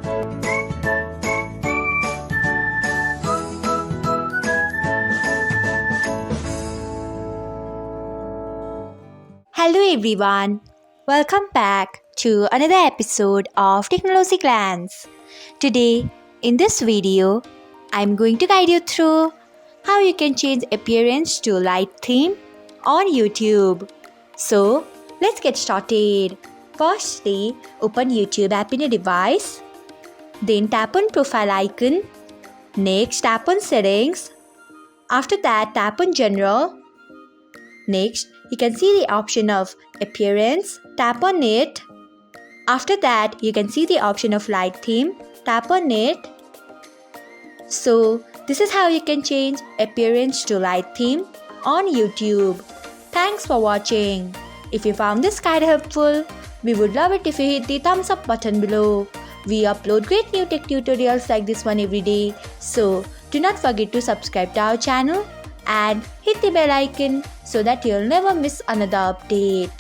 Hello everyone, welcome back to another episode of Technologyglance. Today, in this video, I'm going to guide you through how you can change appearance to light theme on YouTube. So, let's get started. Firstly, open YouTube app in your device. Then tap on profile icon. Next, tap on settings. After that, tap on general. Next, you can see the option of appearance, tap on it. After that, you can see the option of light theme, tap on it. So, this is how you can change appearance to light theme on YouTube. Thanks for watching. If you found this guide helpful, we would love it if you hit the thumbs up button below. We upload great new tech tutorials like this one every day. So, do not forget to subscribe to our channel and hit the bell icon so that you'll never miss another update.